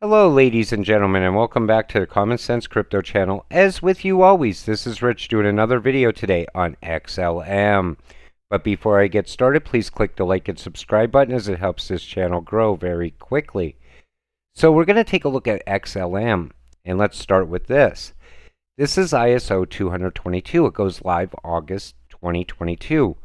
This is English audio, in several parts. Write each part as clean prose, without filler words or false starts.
Hello, ladies and gentlemen, and welcome back to the Common Sense Crypto channel. As with you always, this is Rich doing another video today on XLM. But before I get started, please click the like and subscribe button as it helps this channel grow very quickly. So we're going to take a look at XLM, and let's start with this. This is ISO 222. It goes live August 2022.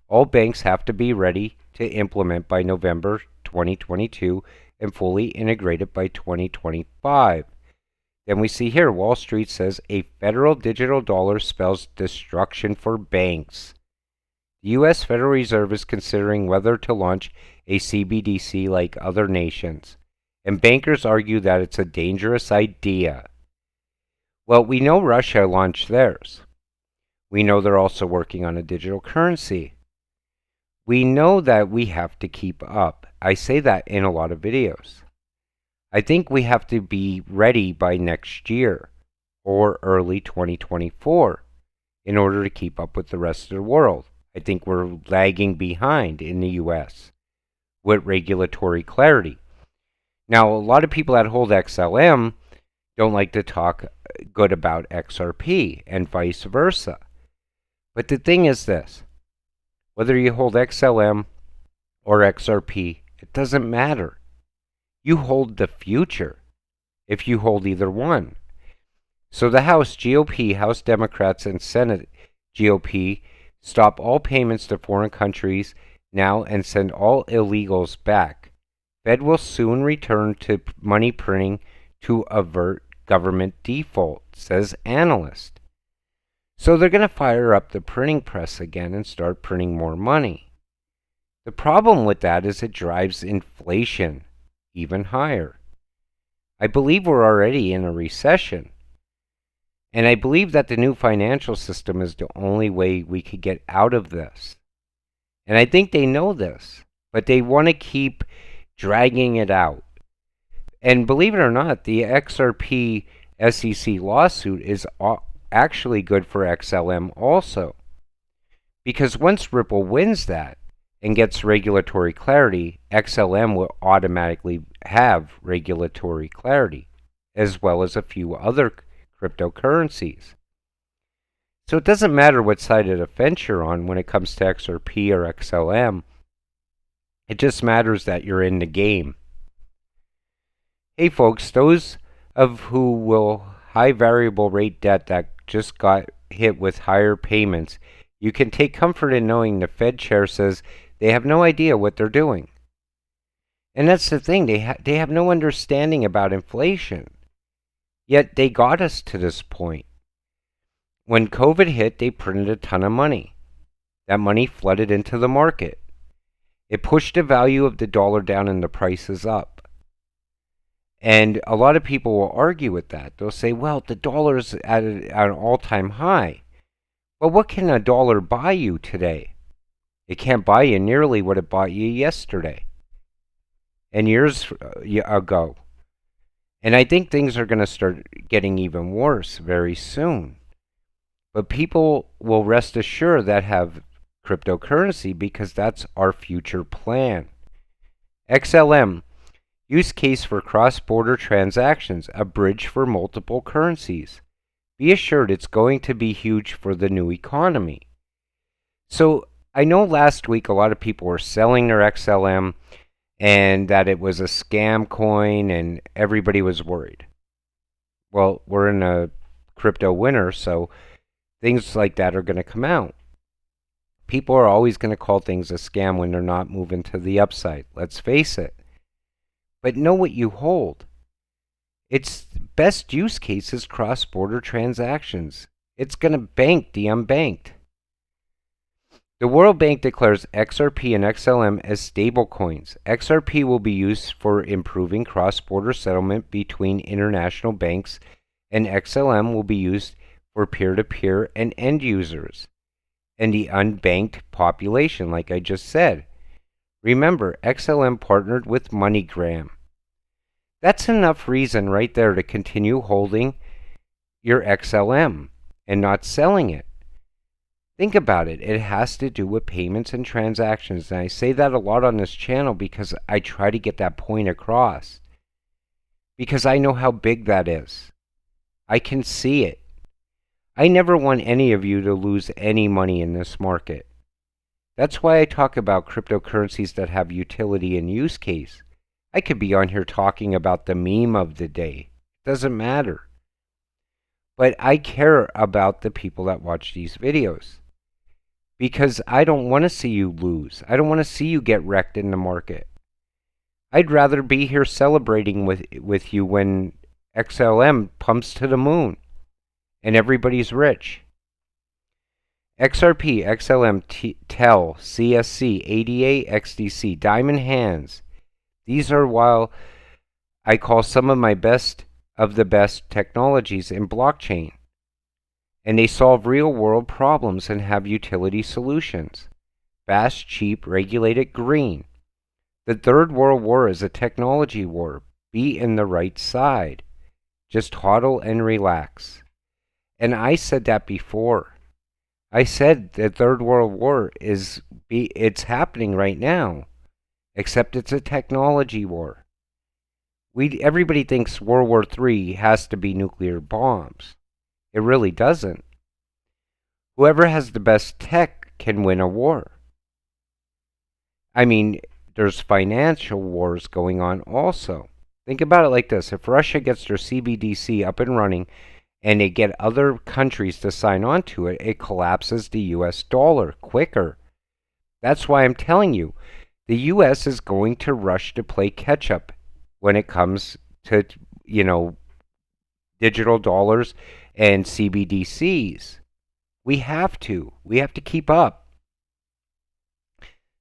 All banks have to be ready to implement by November 2022 and fully integrated by 2025. Then we see here, Wall Street says a federal digital dollar spells destruction for banks. The U.S. Federal Reserve is considering whether to launch a CBDC like other nations, and bankers argue that it's a dangerous idea. Well, we know Russia launched theirs. We know they're also working on a digital currency. We know that we have to keep up. I say that in a lot of videos. I think we have to be ready by next year or early 2024 in order to keep up with the rest of the world. I think we're lagging behind in the US with regulatory clarity. Now, a lot of people that hold XLM don't like to talk good about XRP and vice versa. But the thing is this. Whether you hold XLM or XRP, it doesn't matter. You hold the future if you hold either one. So the House GOP, House Democrats, and Senate GOP stop all payments to foreign countries now and send all illegals back. Fed will soon return to money printing to avert government default, says analyst. So they're going to fire up the printing press again and start printing more money. The problem with that is it drives inflation even higher. I believe we're already in a recession. And I believe that the new financial system is the only way we could get out of this. And I think they know this, but they want to keep dragging it out. And believe it or not, the XRP SEC lawsuit is actually good for XLM also. Because once Ripple wins that and gets regulatory clarity, XLM will automatically have regulatory clarity, as well as a few other cryptocurrencies. So it doesn't matter what side of the fence you're on when it comes to XRP or XLM. It just matters that you're in the game. Hey folks, those of who will high variable rate debt that just got hit with higher payments, you can take comfort in knowing the Fed chair says they have no idea what they're doing. And that's the thing, they have no understanding about inflation. Yet they got us to this point. When COVID hit, they printed a ton of money. That money flooded into the market. It pushed the value of the dollar down and the prices up. And a lot of people will argue with that. They'll say, well, the dollar is at an all-time high. Well, what can a dollar buy you today? It can't buy you nearly what it bought you yesterday and years ago. And I think things are going to start getting even worse very soon. But people will rest assured that have cryptocurrency because that's our future plan. XLM. Use case for cross-border transactions, a bridge for multiple currencies. Be assured it's going to be huge for the new economy. So I know last week a lot of people were selling their XLM and that it was a scam coin and everybody was worried. Well, we're in a crypto winter, so things like that are going to come out. People are always going to call things a scam when they're not moving to the upside. Let's face it. But know what you hold. Its best use case is cross-border transactions. It's going to bank the unbanked. The World Bank declares XRP and XLM as stablecoins. XRP will be used for improving cross-border settlement between international banks, and XLM will be used for peer-to-peer and end users, and the unbanked population, like I just said. Remember, XLM partnered with MoneyGram. That's enough reason right there to continue holding your XLM and not selling it. Think about it. It has to do with payments and transactions. And I say that a lot on this channel because I try to get that point across. because I know how big that is. I can see it. I never want any of you to lose any money in this market. That's why I talk about cryptocurrencies that have utility and use case. I could be on here talking about the meme of the day. Doesn't matter. But I care about the people that watch these videos. Because I don't want to see you lose. I don't want to see you get wrecked in the market. I'd rather be here celebrating with you when XLM pumps to the moon and everybody's rich. XRP, XLM, TEL, CSC, ADA, XDC, Diamond Hands. These are while I call some of my best of the best technologies in blockchain. And they solve real-world problems and have utility solutions. Fast, cheap, regulated, green. The Third World War is a technology war. Be in the right side. Just hodl and relax. And I said that before. I said the Third World War it's happening right now. Except it's a technology war. Everybody thinks World War III has to be nuclear bombs. It really doesn't. Whoever has the best tech can win a war. I mean, there's financial wars going on also. Think about it like this. If Russia gets their CBDC up and running and they get other countries to sign on to it, it collapses the US dollar quicker. That's why I'm telling you, the US is going to rush to play catch up when it comes to, digital dollars and CBDCs. We have to keep up.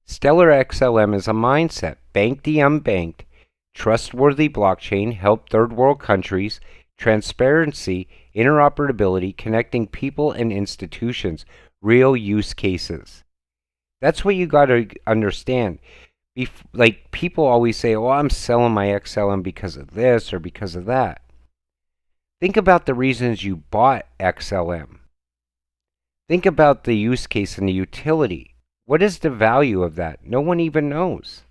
Stellar XLM is a mindset. Bank the unbanked. Trustworthy blockchain. Help third world countries. Transparency. Interoperability. Connecting people and institutions. Real use cases. That's what you got to understand. Like people always say, oh, I'm selling my XLM because of this or because of that. Think about the reasons you bought XLM. Think about the use case and the utility. What is the value of that? No one even knows.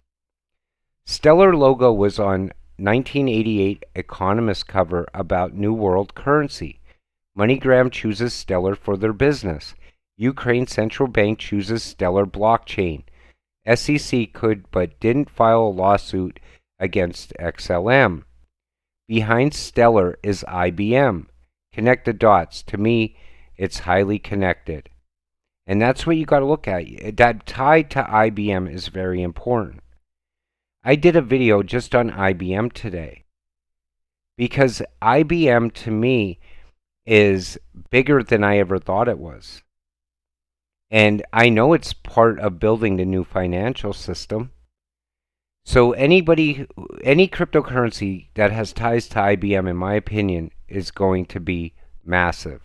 Stellar logo was on 1988 Economist cover about New World Currency. MoneyGram chooses Stellar for their business. Ukraine Central Bank chooses Stellar blockchain. SEC could but didn't file a lawsuit against XLM. Behind Stellar is IBM. Connect the dots. To me, it's highly connected. And that's what you got to look at. That tied to IBM is very important. I did a video just on IBM today. Because IBM to me is bigger than I ever thought it was. And I know it's part of building the new financial system. So any cryptocurrency that has ties to IBM, in my opinion, is going to be massive.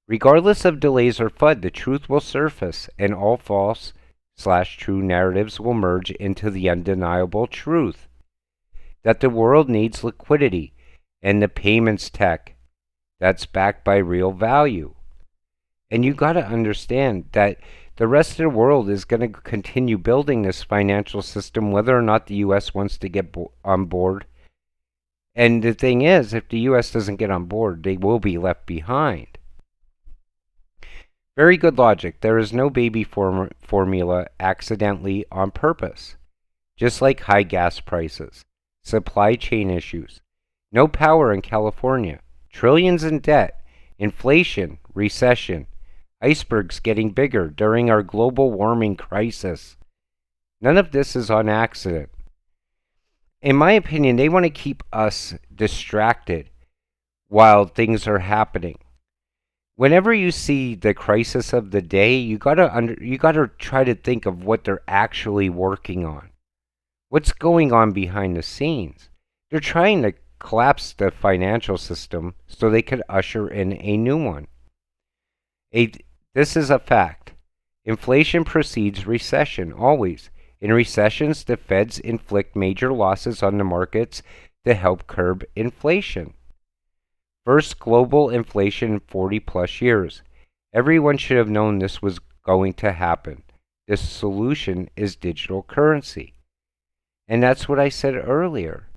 Regardless of delays or FUD, the truth will surface, and all false/true narratives will merge into the undeniable truth that the world needs liquidity and the payments tech that's backed by real value. And you got to understand that the rest of the world is going to continue building this financial system whether or not the U.S. wants to get on board. And the thing is, if the U.S. doesn't get on board, they will be left behind. Very good logic. There is no baby formula accidentally on purpose. Just like high gas prices, supply chain issues, no power in California, trillions in debt, inflation, recession, icebergs getting bigger during our global warming crisis. None of this is on accident. In my opinion, they want to keep us distracted while things are happening. Whenever you see the crisis of the day, you gotta try to think of what they're actually working on. What's going on behind the scenes? They're trying to collapse the financial system so they could usher in a new one. This is a fact. Inflation precedes recession, always. In recessions, the Feds inflict major losses on the markets to help curb inflation. First global inflation in 40 plus years. Everyone should have known this was going to happen. The solution is digital currency. And that's what I said earlier.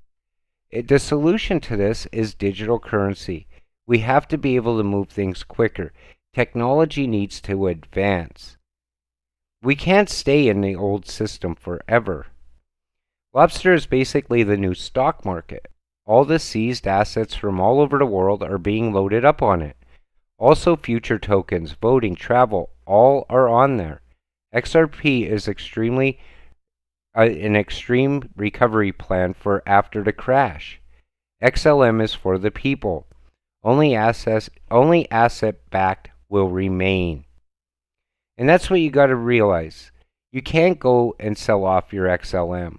The solution to this is digital currency. We have to be able to move things quicker. Technology needs to advance. We can't stay in the old system forever. Lobster is basically the new stock market. All the seized assets from all over the world are being loaded up on it. Also, future tokens, voting, travel, all are on there. XRP is an extreme recovery plan for after the crash. XLM is for the people. Only asset backed will remain. And that's what you got to realize. You can't go and sell off your XLM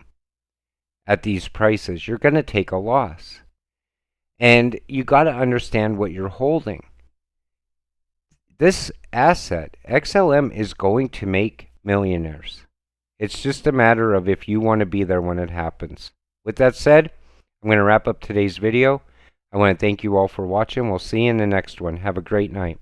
at these prices. You're going to take a loss. And you got to understand what you're holding. This asset, XLM, is going to make millionaires. It's just a matter of if you want to be there when it happens. With that said, I'm going to wrap up today's video. I want to thank you all for watching. We'll see you in the next one. Have a great night.